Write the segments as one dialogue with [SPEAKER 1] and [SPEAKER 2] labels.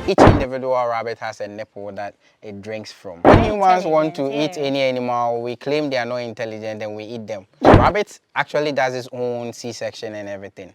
[SPEAKER 1] each individual rabbit has a nipple that it drinks from. When humans want to eat any animal, we claim they are not intelligent and we eat them. Rabbit actually does its own C-section and everything.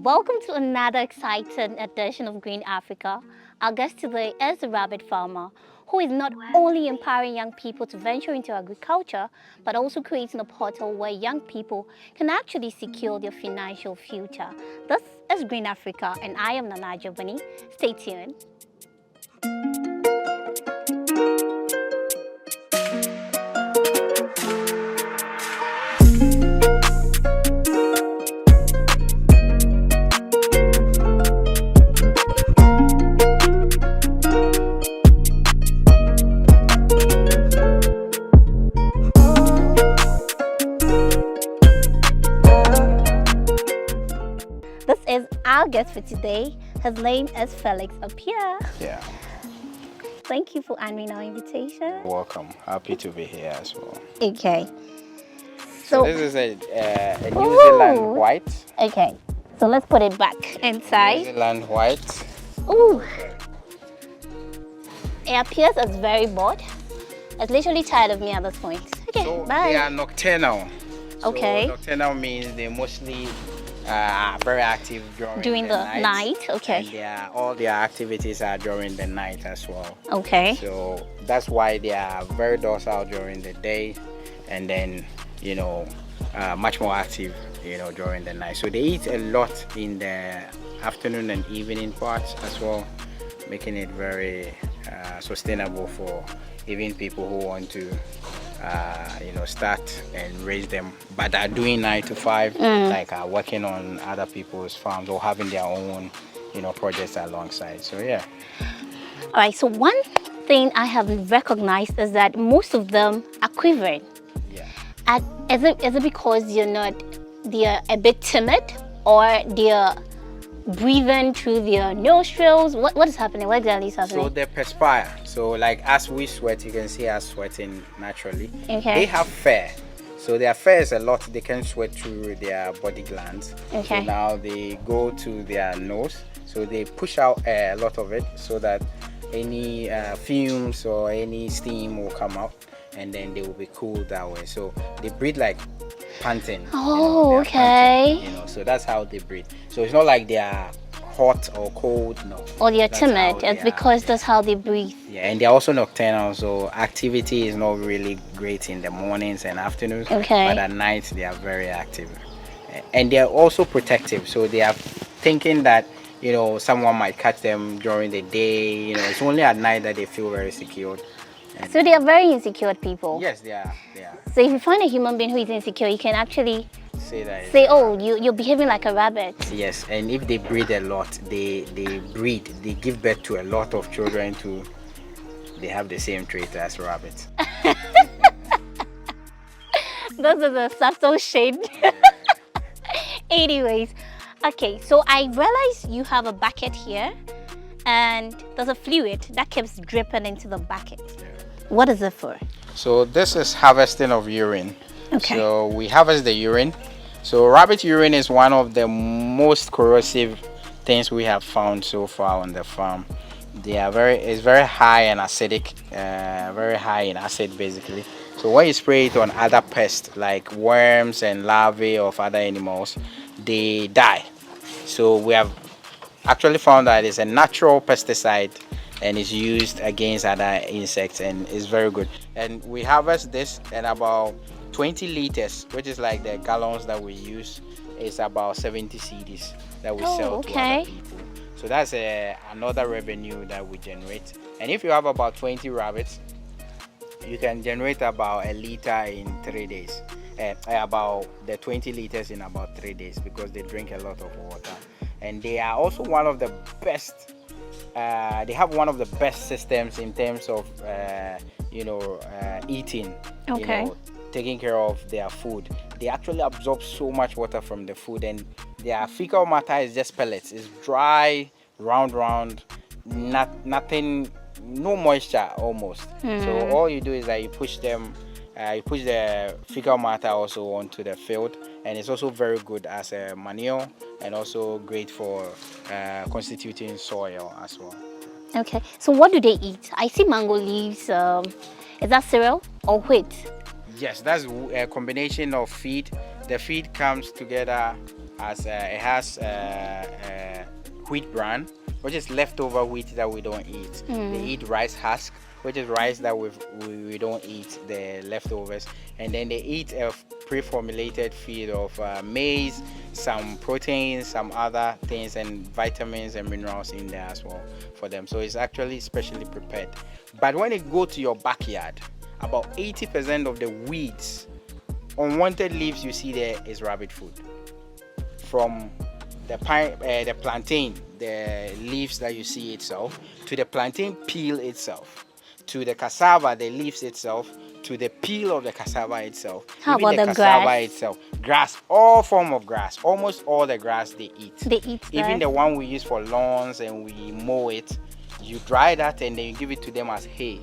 [SPEAKER 2] Welcome to another exciting edition of Green Africa. Our guest today is a rabbit farmer who is not only empowering young people to venture into agriculture, but also creating a portal where young people can actually secure their financial future. This is Green Africa, and I am Nana Jobani. Stay tuned. Our guest for today, his name is Felix Appiah.
[SPEAKER 1] Yeah.
[SPEAKER 2] Thank you for honoring our invitation.
[SPEAKER 1] Welcome. Happy to be here as well.
[SPEAKER 2] Okay.
[SPEAKER 1] So this is a New Zealand white.
[SPEAKER 2] Okay. So let's put it back inside.
[SPEAKER 1] New Zealand white.
[SPEAKER 2] Ooh. It appears as very bored. It's literally tired of me at this point. Okay,
[SPEAKER 1] so
[SPEAKER 2] bye.
[SPEAKER 1] They are nocturnal.
[SPEAKER 2] Okay.
[SPEAKER 1] So nocturnal means they mostly are very active during the night.
[SPEAKER 2] Okay.
[SPEAKER 1] And all their activities are during the night as well.
[SPEAKER 2] Okay.
[SPEAKER 1] So that's why they are very docile during the day, and then much more active during the night. So they eat a lot in the afternoon and evening parts as well, making it very sustainable for even people who want to start and raise them, but are doing 9 to 5, like working on other people's farms or having their own projects alongside. So yeah.
[SPEAKER 2] All right, so one thing I have recognized is that most of them are quivering.
[SPEAKER 1] Yeah.
[SPEAKER 2] Is it because they're a bit timid, or they're breathing through their nostrils? What is happening? What exactly is happening?
[SPEAKER 1] So they perspire. So like as we sweat, you can see us sweating naturally.
[SPEAKER 2] Okay.
[SPEAKER 1] They have fur. So their fur is a lot. They can sweat through their body glands.
[SPEAKER 2] Okay.
[SPEAKER 1] So now they go to their nose. So they push out a lot of it so that any fumes or any steam will come out, and then they will be cooled that way. So they breathe like panting.
[SPEAKER 2] Oh, okay.
[SPEAKER 1] Panting, so that's how they breathe. So it's not like they are hot or cold, no.
[SPEAKER 2] Or they're timid. It's because that's how they breathe.
[SPEAKER 1] Yeah, and they're also nocturnal, so activity is not really great in the mornings and afternoons.
[SPEAKER 2] Okay.
[SPEAKER 1] But at night they are very active, and they are also protective. So they are thinking that someone might catch them during the day. It's only at night that they feel very secured.
[SPEAKER 2] So they are very insecure people.
[SPEAKER 1] Yes, they are.
[SPEAKER 2] So if you find a human being who is insecure, you can actually
[SPEAKER 1] say,
[SPEAKER 2] oh, you're behaving like a rabbit.
[SPEAKER 1] Yes, and if they breed a lot, they give birth to a lot of children too. They have the same trait as rabbits.
[SPEAKER 2] Those are the subtle shade. Anyways, okay, so I realize you have a bucket here, and there's a fluid that keeps dripping into the bucket. Yeah. What is it for?
[SPEAKER 1] So this is harvesting of urine.
[SPEAKER 2] Okay.
[SPEAKER 1] So we harvest the urine. So rabbit urine is one of the most corrosive things we have found so far on the farm. It's very high and acidic, very high in acid basically. So when you spray it on other pests like worms and larvae of other animals, they die. So we have actually found that it's a natural pesticide and is used against other insects, and it's very good. And we harvest this, and about 20 liters, which is like the gallons that we use, is about 70 cedis that we sell to other people. So that's another revenue that we generate. And if you have about 20 rabbits, you can generate about a liter in 3 days. about the 20 liters in about 3 days because they drink a lot of water. And they are also one of the best. They have one of the best systems in terms of eating.
[SPEAKER 2] Okay.
[SPEAKER 1] Taking care of their food. They actually absorb so much water from the food, and their fecal matter is just pellets. It's dry, round, nothing, no moisture almost. So all you do is that you push them, you push the fecal matter also onto the field, and it's also very good as a manure and also great for constituting soil as well.
[SPEAKER 2] Okay, so what do they eat? I see mango leaves. Is that cereal or wheat?
[SPEAKER 1] Yes, that's a combination of feed. The feed comes together as it has wheat bran, which is leftover wheat that we don't eat. They eat rice husk, which is rice that we don't eat, the leftovers. And then they eat a pre-formulated feed of maize, some proteins, some other things, and vitamins and minerals in there as well for them. So it's actually specially prepared. But when you go to your backyard, about 80% of the weeds, unwanted leaves you see there is rabbit food. From the plantain, the leaves that you see itself, to the plantain peel itself, to the cassava, the leaves itself, to the peel of the cassava itself.
[SPEAKER 2] How
[SPEAKER 1] even
[SPEAKER 2] about
[SPEAKER 1] the
[SPEAKER 2] the
[SPEAKER 1] cassava
[SPEAKER 2] grass?
[SPEAKER 1] itself, grass, all form of grass, almost all the grass they eat.
[SPEAKER 2] They eat
[SPEAKER 1] Even
[SPEAKER 2] that?
[SPEAKER 1] the one we use for lawns and we mow it, you dry that and then you give it to them as hay.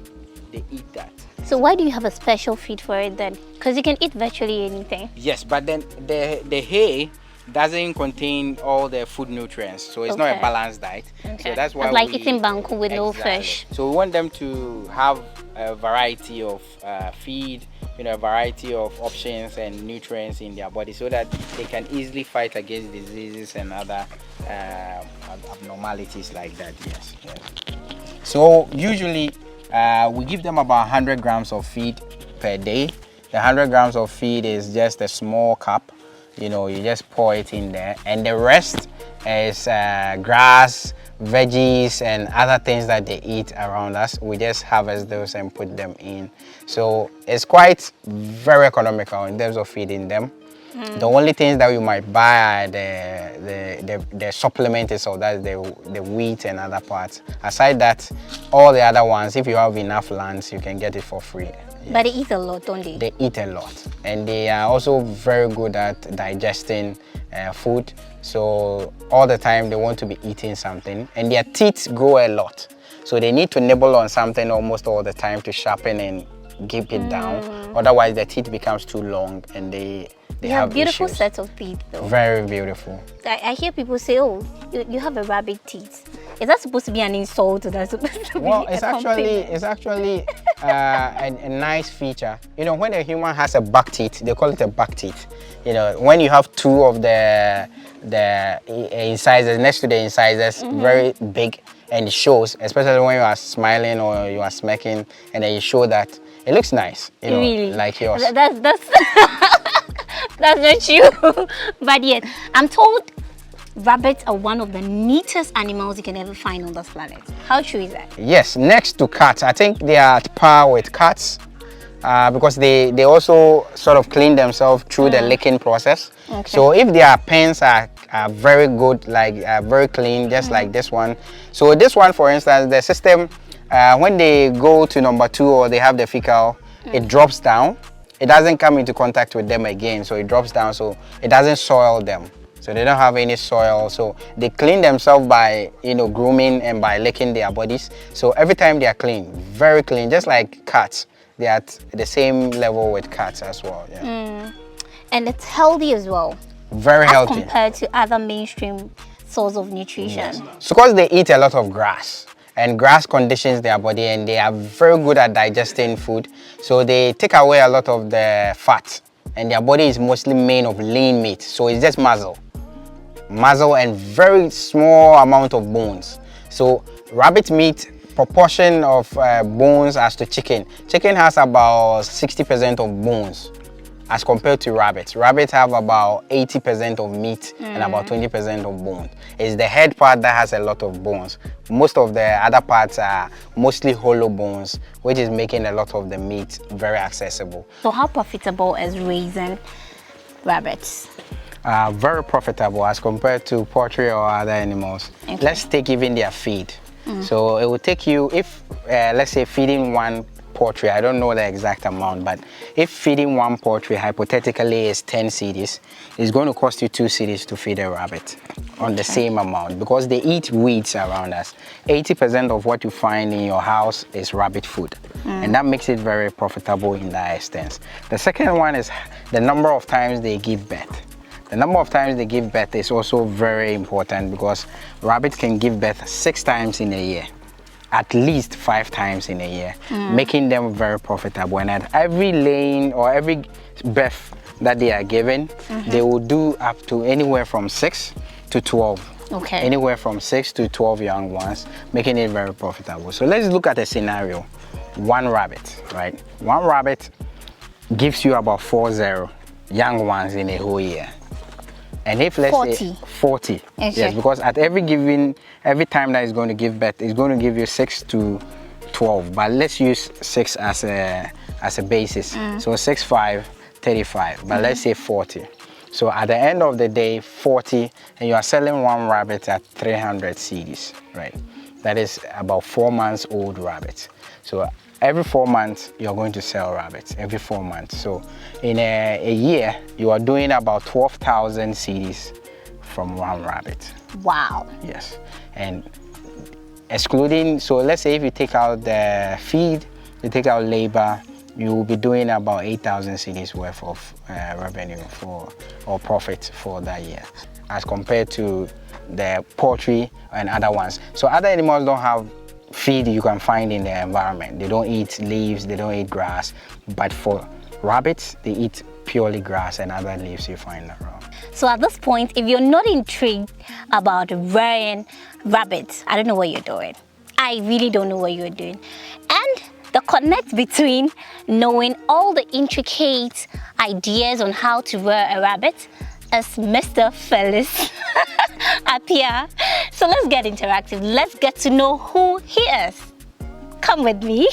[SPEAKER 1] They eat that.
[SPEAKER 2] So why do you have a special feed for it then? Because you can eat virtually anything.
[SPEAKER 1] Yes, but then the hay doesn't contain all the food nutrients, so it's not a
[SPEAKER 2] Okay.
[SPEAKER 1] balanced diet.
[SPEAKER 2] Okay.
[SPEAKER 1] So that's why
[SPEAKER 2] It's like
[SPEAKER 1] we,
[SPEAKER 2] eating banku with no
[SPEAKER 1] Exactly.
[SPEAKER 2] fish.
[SPEAKER 1] So we want them to have a variety of feed, a variety of options and nutrients in their body, so that they can easily fight against diseases and other abnormalities like that. Yes. So usually we give them about 100 grams of feed per day. The 100 grams of feed is just a small cup. You just pour it in there, and the rest is grass, veggies, and other things that they eat around us. We just harvest those and put them in. So it's quite very economical in terms of feeding them. The only things that you might buy are the supplement is so that's the wheat and other parts. Aside that, all the other ones, if you have enough lands, you can get it for free.
[SPEAKER 2] But they eat a lot, don't they?
[SPEAKER 1] They eat a lot, and they are also very good at digesting food. So all the time they want to be eating something, and their teeth grow a lot. So they need to nibble on something almost all the time to sharpen and keep it down. Otherwise, the teeth becomes too long, and they have
[SPEAKER 2] beautiful
[SPEAKER 1] issues.
[SPEAKER 2] sets of teeth though.
[SPEAKER 1] Very beautiful.
[SPEAKER 2] I hear people say, oh, you have a rabbit teeth. Is that supposed to be an insult or that's supposed to
[SPEAKER 1] Well,
[SPEAKER 2] be
[SPEAKER 1] it's
[SPEAKER 2] a compliment?
[SPEAKER 1] actually a nice feature. When a human has a back teeth, they call it a back teeth. When you have two of the incisors next to the incisors, very big, and it shows, especially when you are smiling or you are smirking, and then you show that it looks nice.
[SPEAKER 2] Really?
[SPEAKER 1] Like yours.
[SPEAKER 2] That's that's not true. But yet, I'm told rabbits are one of the neatest animals you can ever find on this planet. How true is that?
[SPEAKER 1] Yes, next to cats. I think they are at par with cats because they also sort of clean themselves through the licking process.
[SPEAKER 2] Okay.
[SPEAKER 1] So if their pens are very good, like very clean, just like this one. So this one, for instance, the system, when they go to number 2 or they have the fecal, it drops down. It doesn't come into contact with them again, so it drops down, so it doesn't soil them. So they don't have any soil, so they clean themselves by grooming and by licking their bodies. So every time they are clean, very clean, just like cats. They are at the same level with cats as well. Yeah.
[SPEAKER 2] And it's healthy as well.
[SPEAKER 1] Very
[SPEAKER 2] as
[SPEAKER 1] healthy.
[SPEAKER 2] compared to other mainstream source of nutrition.
[SPEAKER 1] Yes. So because they eat a lot of grass, and grass conditions their body, and they are very good at digesting food, so they take away a lot of the fat, and their body is mostly made of lean meat, so it's just muscle and very small amount of bones. So rabbit meat proportion of bones as to chicken has about 60% of bones, as compared to rabbits. Rabbits have about 80% of meat and about 20% of bones. It's the head part that has a lot of bones. Most of the other parts are mostly hollow bones, which is making a lot of the meat very accessible.
[SPEAKER 2] So how profitable is raising rabbits?
[SPEAKER 1] Very profitable as compared to poultry or other animals.
[SPEAKER 2] Okay.
[SPEAKER 1] Let's take even their feed. So it will take you, if let's say feeding one poultry, I don't know the exact amount, but if feeding one poultry hypothetically is 10 cedis, it's going to cost you 2 cedis to feed a rabbit on the same amount, because they eat weeds around us. 80% of what you find in your house is rabbit food, and that makes it very profitable in that extent. The second one is the number of times they give birth. The number of times they give birth is also very important, because rabbits can give birth 6 times in a year, at least 5 times in a year, making them very profitable. And at every laying or every birth that they are given, they will do up to anywhere from 6 to 12.
[SPEAKER 2] Okay.
[SPEAKER 1] Anywhere from 6 to 12 young ones, making it very profitable. So let's look at a scenario. One rabbit, right? One rabbit gives you about 40 young ones in a whole year. And if let's say 40, yes, because at every time that it's going to give birth, it's going to give you 6 to 12. But let's use 6 as a basis. So 6, 5, 35. But let's say 40. So at the end of the day, 40, and you are selling one rabbit at 300 cedis, right? That is about 4 months old rabbits. So every 4 months, you're going to sell rabbits, every 4 months. So in a year, you are doing about 12,000 cedis from one rabbit.
[SPEAKER 2] Wow.
[SPEAKER 1] Yes. And excluding, so let's say if you take out the feed, you take out labor, you will be doing about 8,000 cedis worth of revenue or profit for that year, as compared to the poultry and other ones. So other animals don't have feed you can find in the environment. They don't eat leaves, they don't eat grass. But for rabbits, they eat purely grass and other leaves you find around.
[SPEAKER 2] So at this point, if you're not intrigued about rearing rabbits, I don't know what you're doing. I really don't know what you're doing. And the connect between knowing all the intricate ideas on how to rear a rabbit is Mr. Felix Appiah. So let's get interactive. Let's get to know who he is. Come with me.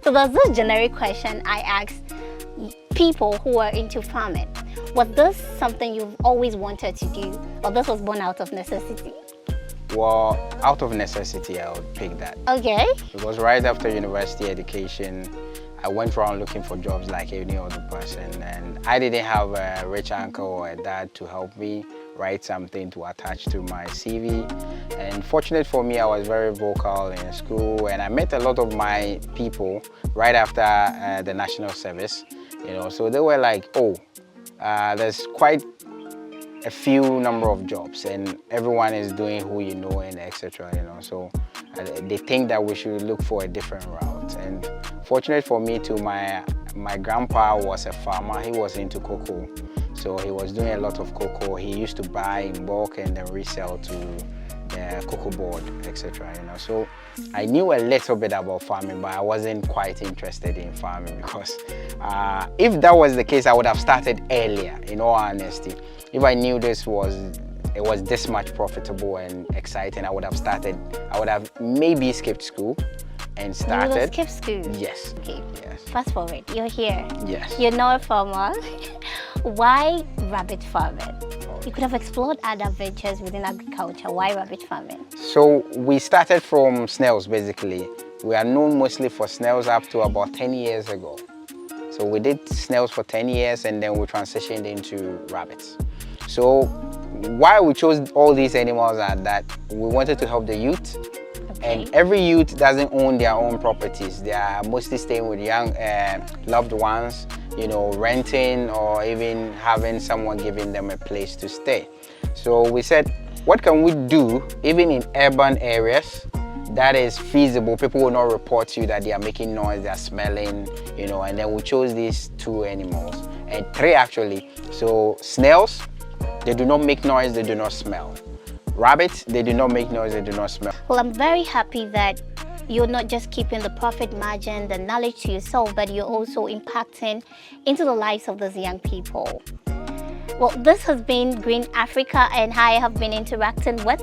[SPEAKER 2] So there's this generic question I ask people who are into farming. Was this something you've always wanted to do, or this was born out of necessity?
[SPEAKER 1] Well, out of necessity, I would pick that.
[SPEAKER 2] Okay.
[SPEAKER 1] Because right after university education, I went around looking for jobs like any other person, and I didn't have a rich uncle or a dad to help me write something to attach to my CV. And fortunate for me, I was very vocal in school, and I met a lot of my people right after the national service. So they were like, oh, there's quite a few number of jobs, and everyone is doing who you know and etc. So they think that we should look for a different route. And fortunate for me too, my grandpa was a farmer. He was into cocoa, so he was doing a lot of cocoa. He used to buy in bulk and then resell to the cocoa board, etc. So I knew a little bit about farming, but I wasn't quite interested in farming, because if that was the case, I would have started earlier, in all honesty. If I knew it was this much profitable and exciting, I would have maybe skipped school and started.
[SPEAKER 2] You would have skipped school?
[SPEAKER 1] Yes.
[SPEAKER 2] Okay.
[SPEAKER 1] Yes.
[SPEAKER 2] Fast forward, you're here.
[SPEAKER 1] Yes.
[SPEAKER 2] You're not a farmer. Why rabbit farming? You could have explored other ventures within agriculture. Why rabbit farming?
[SPEAKER 1] So we started from snails, basically. We are known mostly for snails up to about 10 years ago. So we did snails for 10 years, and then we transitioned into rabbits. So why we chose all these animals are that we wanted to help the youth. Okay. And every youth doesn't own their own properties. They are mostly staying with young loved ones, renting, or even having someone giving them a place to stay. So we said, what can we do even in urban areas that is feasible? People will not report to you that they are making noise, they are smelling, and then we chose these 2 animals, and 3 actually. So snails, They do not make noise, they do not smell. Rabbits, they do not make noise, they do not smell.
[SPEAKER 2] Well, I'm very happy that you're not just keeping the profit margin, the knowledge to yourself, but you're also impacting into the lives of those young people. Well, this has been Green Africa, and I have been interacting with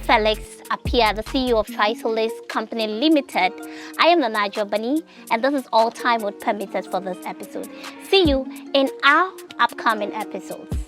[SPEAKER 2] Felix Appiah, the CEO of Trisolis Company Limited. I am Nanajo Bani, and this is all time would permit us for this episode. See you in our upcoming episodes.